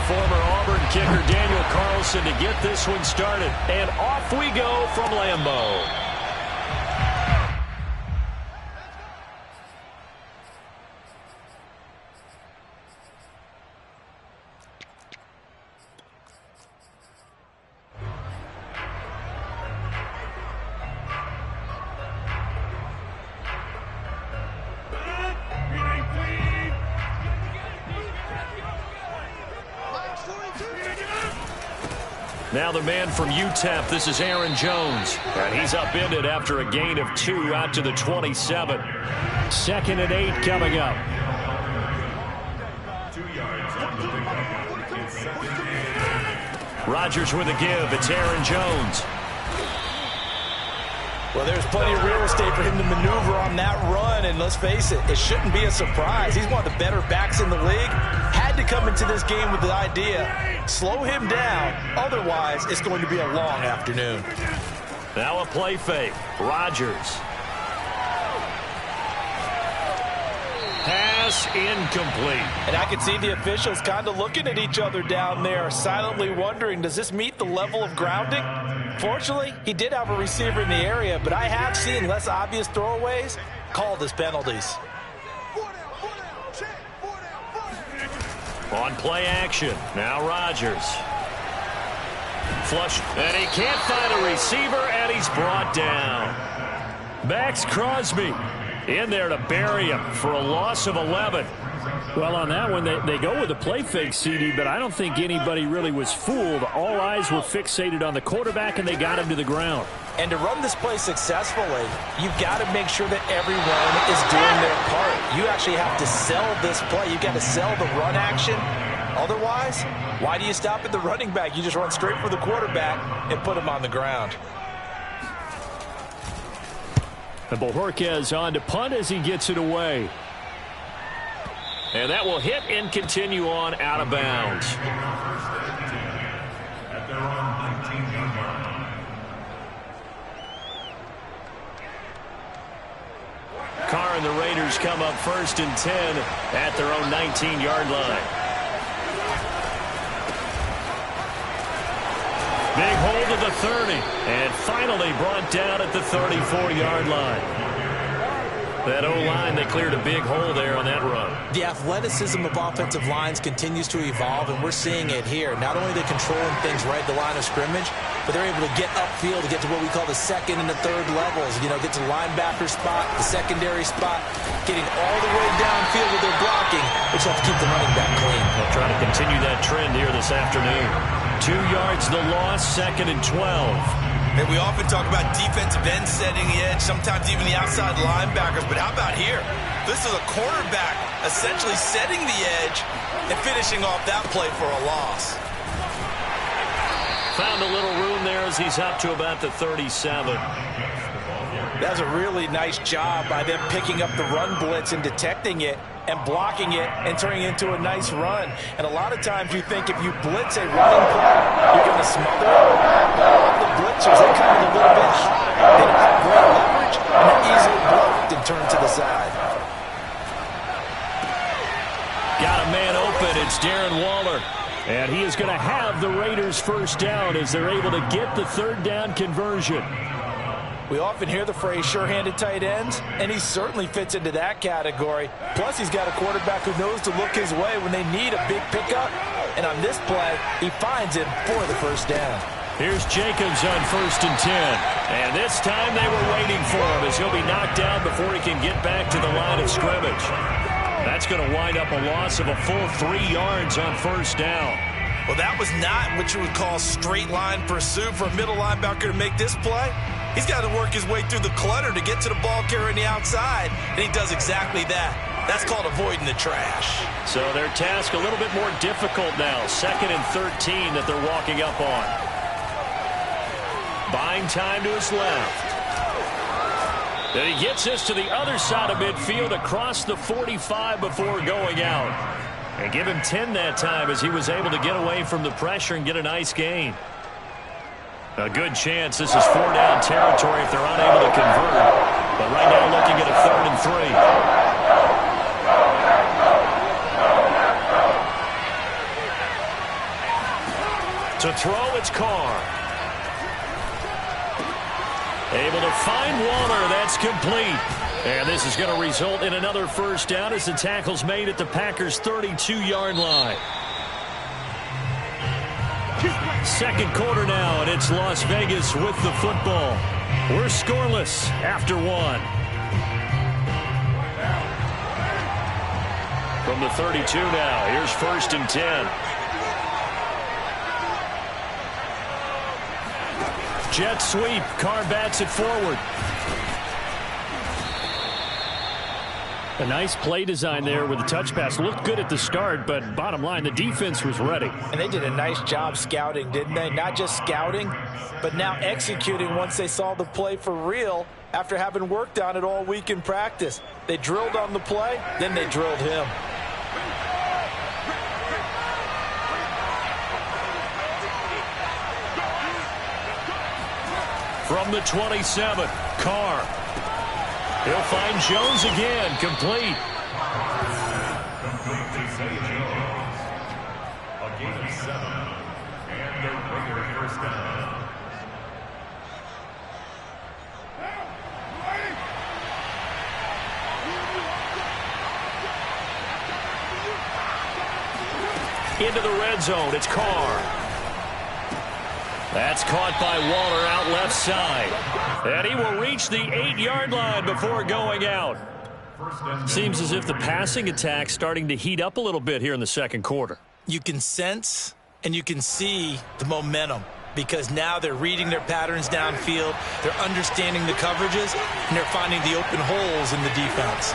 former Auburn kicker Daniel Carlson to get this one started. And off we go from Lambeau. Now the man from UTEP, this is Aaron Jones. And he's upended after a gain of 2 out to the 27. 2nd and 8 coming up. Rodgers with a give. It's Aaron Jones. Well, there's plenty of real estate for him to maneuver on that run, and let's face it, it shouldn't be a surprise. He's one of the better backs in the league. Had to come into this game with the idea, slow him down, otherwise it's going to be a long afternoon. Now a play fake. Rodgers. Pass incomplete. And I can see the officials kind of looking at each other down there, silently wondering, does this meet the level of grounding? Fortunately, he did have a receiver in the area, but I have seen less obvious throwaways called as penalties. On play action, now Rodgers. Flush, and he can't find a receiver, and he's brought down. Max Crosby in there to bury him for a loss of 11. Well, on that one, they go with the play fake, CD, but I don't think anybody really was fooled. All eyes were fixated on the quarterback, and they got him to the ground. And to run this play successfully, you've got to make sure that everyone is doing their part. You actually have to sell this play. You've got to sell the run action. Otherwise, why do you stop at the running back? You just run straight for the quarterback and put him on the ground. And Bojorquez on to punt as he gets it away. And that will hit and continue on out of bounds. Carr and the Raiders come up 1st and 10 at their own 19-yard line. Big hold of the 30, and finally brought down at the 34-yard line. That O-line, they cleared a big hole there on that run. The athleticism of offensive lines continues to evolve, and we're seeing it here. Not only are they controlling things right at the line of scrimmage, but they're able to get upfield to get to what we call the 2nd and the 3rd levels. You know, get to the linebacker spot, the secondary spot, getting all the way downfield with their blocking, which helps keep the running back clean. They'll try to continue that trend here this afternoon. 2 yards the loss, 2nd and 12. And we often talk about defensive end setting the edge, sometimes even the outside linebackers. But how about here? This is a cornerback essentially setting the edge and finishing off that play for a loss. Found a little room there as he's up to about the 37. That's a really nice job by them picking up the run blitz and detecting it and blocking it and turning it into a nice run. And a lot of times you think if you blitz a running play, you're going to smother it. But a lot of the blitzers, they come in a little bit high. They don't have great leverage, and they're easily blocked and turned to the side. Got a man open. It's Darren Waller. And he is going to have the Raiders 1st down as they're able to get the 3rd down conversion. We often hear the phrase sure-handed tight ends, and he certainly fits into that category. Plus, he's got a quarterback who knows to look his way when they need a big pickup. And on this play, he finds him for the 1st down. Here's Jacobs on 1st and 10. And this time they were waiting for him as he'll be knocked down before he can get back to the line of scrimmage. That's going to wind up a loss of a full 3 yards on 1st down. Well, that was not what you would call straight line pursuit for a middle linebacker to make this play. He's got to work his way through the clutter to get to the ball carrier on the outside, and he does exactly that. That's called avoiding the trash. So their task a little bit more difficult now. 2nd and 13 that they're walking up on. Buying time to his left. Then he gets us to the other side of midfield across the 45 before going out. And give him 10 that time as he was able to get away from the pressure and get a nice gain. A good chance this is 4-down territory if they're unable to convert. But right now looking at a 3rd and 3. To throw, it's Carr. Able to find Waller. That's complete. And this is going to result in another first down as the tackle's made at the Packers' 32-yard line. Second quarter now, and it's Las Vegas with the football. We're scoreless after one. From the 32 now, here's 1st and 10. Jet sweep. Carr bats it forward. A nice play design there with the touch pass. Looked good at the start, but bottom line, the defense was ready. And they did a nice job scouting, didn't they? Not just scouting, but now executing once they saw the play for real after having worked on it all week in practice. They drilled on the play, then they drilled him. From the 27, Carr. He'll find Jones again, complete. A gain of 7, and their regular first down. Into the red zone, it's Carr. That's caught by Waller out left side. And he will reach the 8-yard line before going out. Seems as if the passing attack's starting to heat up a little bit here in the second quarter. You can sense and you can see the momentum because now they're reading their patterns downfield, they're understanding the coverages, and they're finding the open holes in the defense.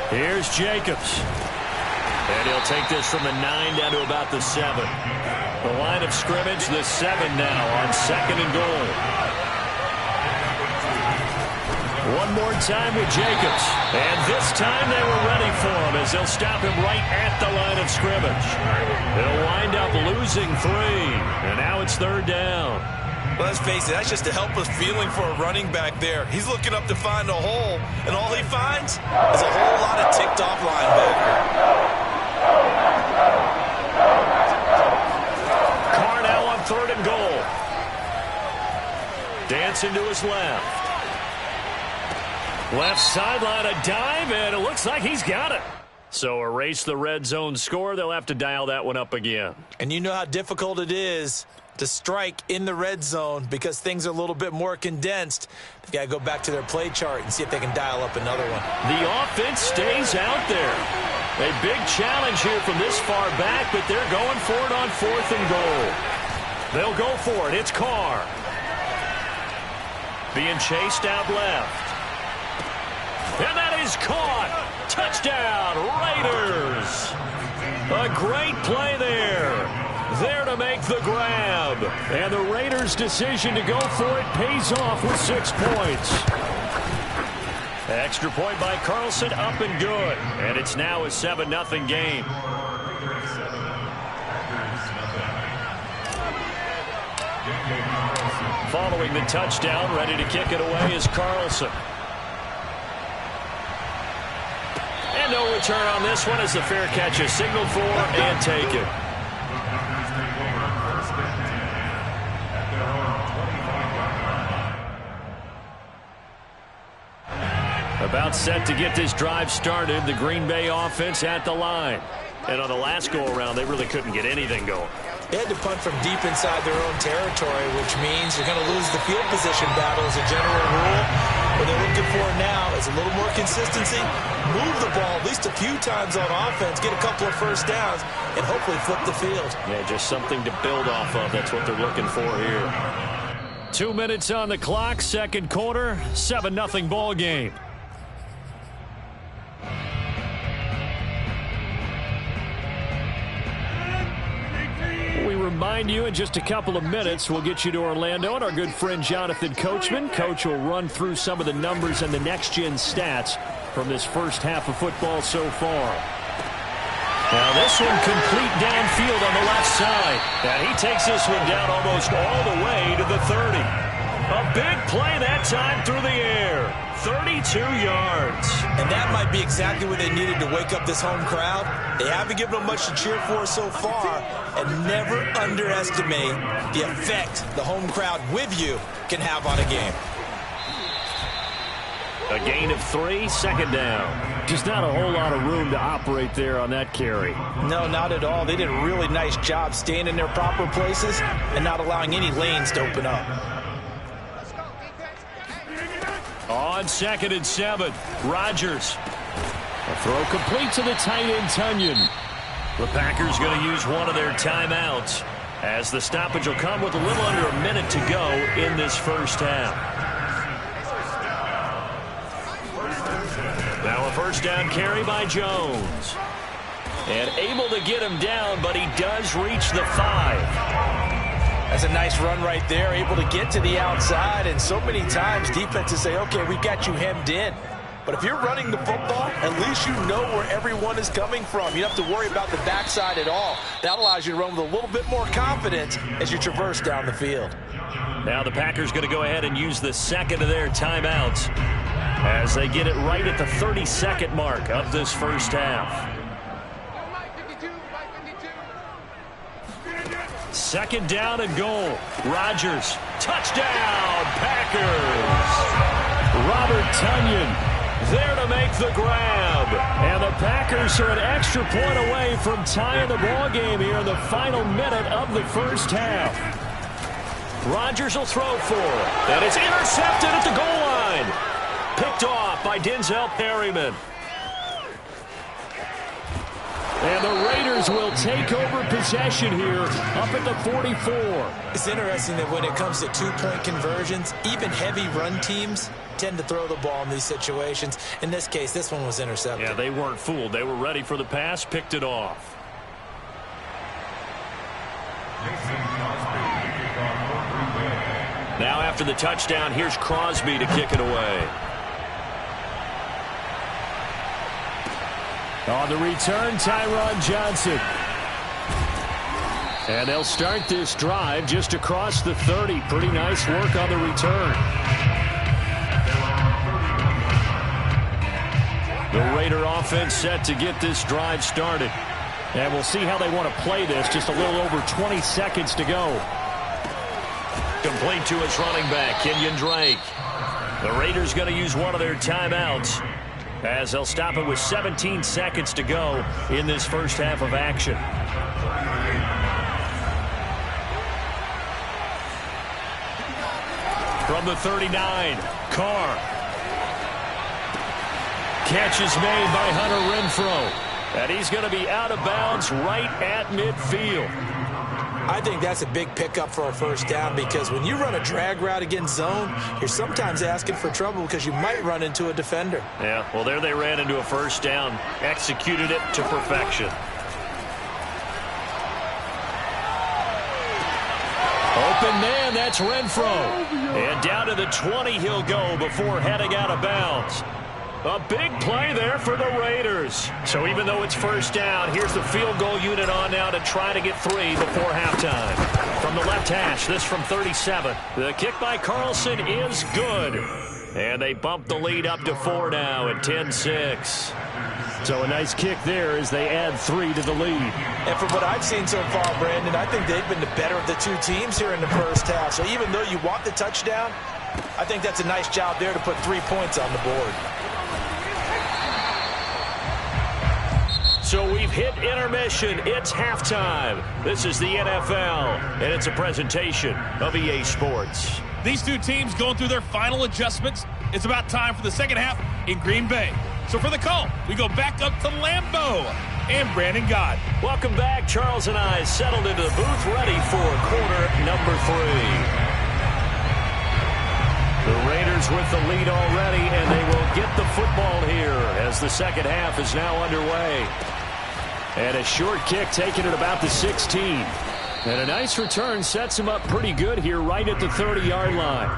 Here's Jacobs. And he'll take this from the 9 down to about the 7. The line of scrimmage, the 7 now on 2nd and goal. One more time with Jacobs. And this time they were ready for him as they'll stop him right at the line of scrimmage. They'll wind up losing 3. And now it's 3rd down. Well, let's face it, that's just a helpless feeling for a running back there. He's looking up to find a hole, and all he finds is a whole lot of ticked-off linebacker. Carr now on 3rd and goal. Dancing to his left. Left sideline, a dive, and it looks like he's got it. So erase the red zone score. They'll have to dial that one up again. And you know how difficult it is to strike in the red zone because things are a little bit more condensed. They've got to go back to their play chart and see if they can dial up another one. The offense stays out there. A big challenge here from this far back, but they're going for it on 4th and goal. They'll go for it. It's Carr. Being chased out left. And that is caught. Touchdown, Raiders. A great play there. There to make the grab. And the Raiders' decision to go for it pays off with 6 points. Extra point by Carlson, up and good. And it's now a 7-0 game. Following the touchdown, ready to kick it away is Carlson. And no return on this one as the fair catch is signaled for and taken. About set to get this drive started, the Green Bay offense at the line. And on the last go-around, they really couldn't get anything going. They had to punt from deep inside their own territory, which means you're going to lose the field position battle as a general rule. What they're looking for now is a little more consistency, move the ball at least a few times on offense, get a couple of first downs, and hopefully flip the field. Yeah, just something to build off of. That's what they're looking for here. 2 minutes on the clock, second quarter, 7-0 ball game. We remind you in just a couple of minutes we'll get you to Orlando and our good friend Jonathan Coachman. Coach will run through some of the numbers and the next-gen stats from this first half of football so far. Now this one complete downfield on the left side. And he takes this one down almost all the way to the 30. A big play that time through the air. 32 yards. And that might be exactly what they needed to wake up this home crowd. They haven't given them much to cheer for so far. And never underestimate the effect the home crowd with you can have on a game. A gain of 3, second down. Just not a whole lot of room to operate there on that carry. No, not at all. They did a really nice job staying in their proper places and not allowing any lanes to open up. On 2nd and 7, Rodgers. A throw complete to the tight end, Tunyon. The Packers going to use one of their timeouts as the stoppage will come with a little under a minute to go in this first half. Now a first down carry by Jones. And able to get him down, but he does reach the 5. That's a nice run right there, able to get to the outside. And so many times defenses say, okay, we got you hemmed in. But if you're running the football, at least you know where everyone is coming from. You don't have to worry about the backside at all. That allows you to run with a little bit more confidence as you traverse down the field. Now the Packers going to go ahead and use the second of their timeouts as they get it right at the 32nd mark of this first half. Second down and goal. Rodgers. Touchdown, Packers. Robert Tunyon there to make the grab. And the Packers are an extra point away from tying the ball game here in the final minute of the first half. Rodgers will throw for it. And it's intercepted at the goal line. Picked off by Denzel Perryman. And the Raiders will take over possession here up at the 44. It's interesting that when it comes to two-point conversions, even heavy run teams tend to throw the ball in these situations. In this case, this one was intercepted. Yeah, they weren't fooled. They were ready for the pass, picked it off. Now after the touchdown, here's Crosby to kick it away. On the return, Tyron Johnson. And they'll start this drive just across the 30. Pretty nice work on the return. The Raider offense set to get this drive started. And we'll see how they want to play this. Just a little over 20 seconds to go. Complete to his running back, Kenyon Drake. The Raiders going to use one of their timeouts as they'll stop it with 17 seconds to go in this first half of action. From the 39, Carr. Catch is made by Hunter Renfrow. And he's going to be out of bounds right at midfield. I think that's a big pickup for a first down because when you run a drag route against zone, you're sometimes asking for trouble because you might run into a defender. Yeah, well, there they ran into a first down, executed it to perfection. Open man, that's Renfrow. And down to the 20 he'll go before heading out of bounds. A big play there for the Raiders. So even though it's first down, here's the field goal unit on now to try to get 3 before halftime. From the left hash, this from 37. The kick by Carlson is good. And they bump the lead up to 4 now at 10-6. So a nice kick there as they add 3 to the lead. And from what I've seen so far, Brandon, I think they've been the better of the two teams here in the first half. So even though you want the touchdown, I think that's a nice job there to put 3 points on the board. So we've hit intermission. It's halftime. This is the NFL, and it's a presentation of EA Sports. These two teams going through their final adjustments. It's about time for the second half in Green Bay. So for the call, we go back up to Lambeau and Brandon Gott. Welcome back. Charles and I settled into the booth ready for quarter number 3. The Raiders with the lead already, and they will get the football here as the second half is now underway. And a short kick taken at about the 16. And a nice return sets him up pretty good here right at the 30-yard line.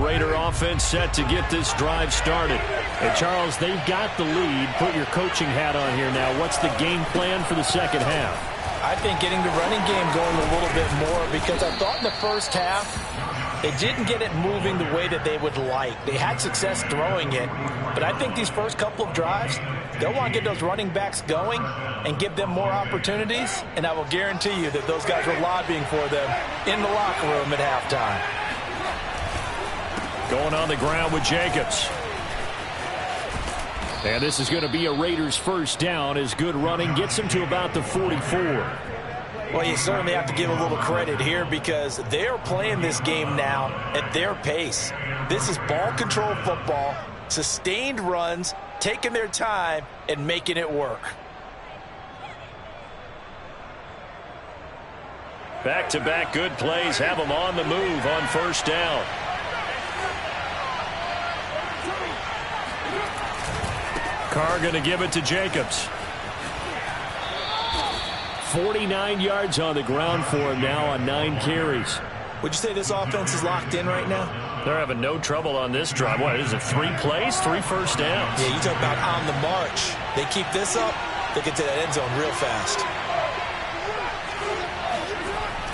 Raider offense set to get this drive started. And Charles, they've got the lead. Put your coaching hat on here now. What's the game plan for the second half? I think getting the running game going a little bit more, because I thought in the first half they didn't get it moving the way that they would like. They had success throwing it, but I think these first couple of drives, they'll want to get those running backs going and give them more opportunities, and I will guarantee you that those guys were lobbying for them in the locker room at halftime. Going on the ground with Jacobs. And this is going to be a Raiders first down as good running gets them to about the 44. Well, you certainly have to give a little credit here because they're playing this game now at their pace. This is ball control football, sustained runs, taking their time and making it work. Back-to-back good plays have them on the move on first down. Carr going to give it to Jacobs. 49 yards on the ground for him now on 9 carries. Would you say this offense is locked in right now? They're having no trouble on this drive. What is it, 3 plays, 3 first downs? Yeah, you talk about on the march. They keep this up, they get to that end zone real fast.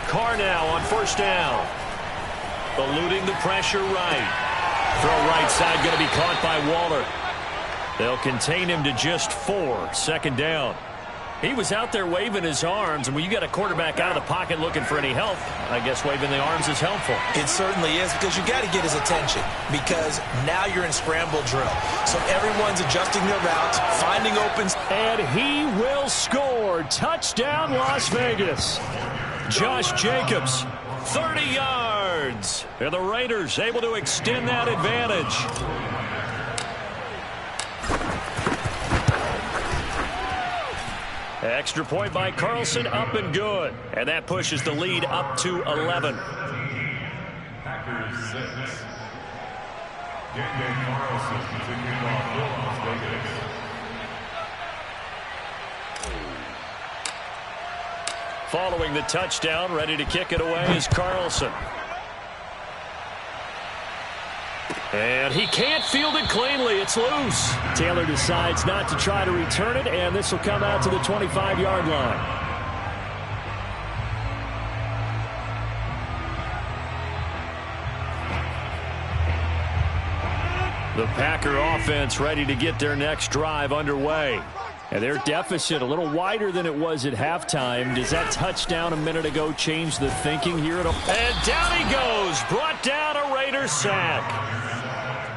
Carr now on first down. Eluding the pressure right. Throw right side going to be caught by Waller. They'll contain him to just 4. Second down. He was out there waving his arms, and when you got a quarterback out of the pocket looking for any help, I guess waving the arms is helpful. It certainly is, because you got to get his attention, because now you're in scramble drill. So everyone's adjusting their routes, finding opens. And he will score. Touchdown, Las Vegas. Josh Jacobs, 30 yards. And the Raiders able to extend that advantage. Extra point by Carlson, up and good. And that pushes the lead up to 11. Packers 6. J.J. Carlson to kick off for Las Vegas. Following the touchdown, ready to kick it away is Carlson. And he can't field it cleanly. It's loose. Taylor decides not to try to return it, and this will come out to the 25-yard line. The Packer offense ready to get their next drive underway. And their deficit a little wider than it was at halftime. Does that touchdown a minute ago change the thinking here at all? And down he goes. Brought down a Raider sack.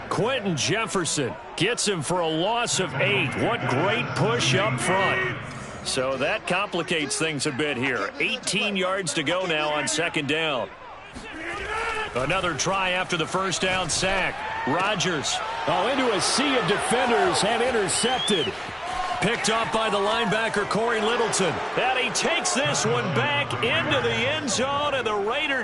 Quentin Jefferson gets him for a loss of 8. What great push up front. So that complicates things a bit here. 18 yards to go now on second down. Another try after the first down sack. Rodgers. Oh, into a sea of defenders and intercepted. Picked up by the linebacker, Corey Littleton. And he takes this one back into the end zone, and the Raider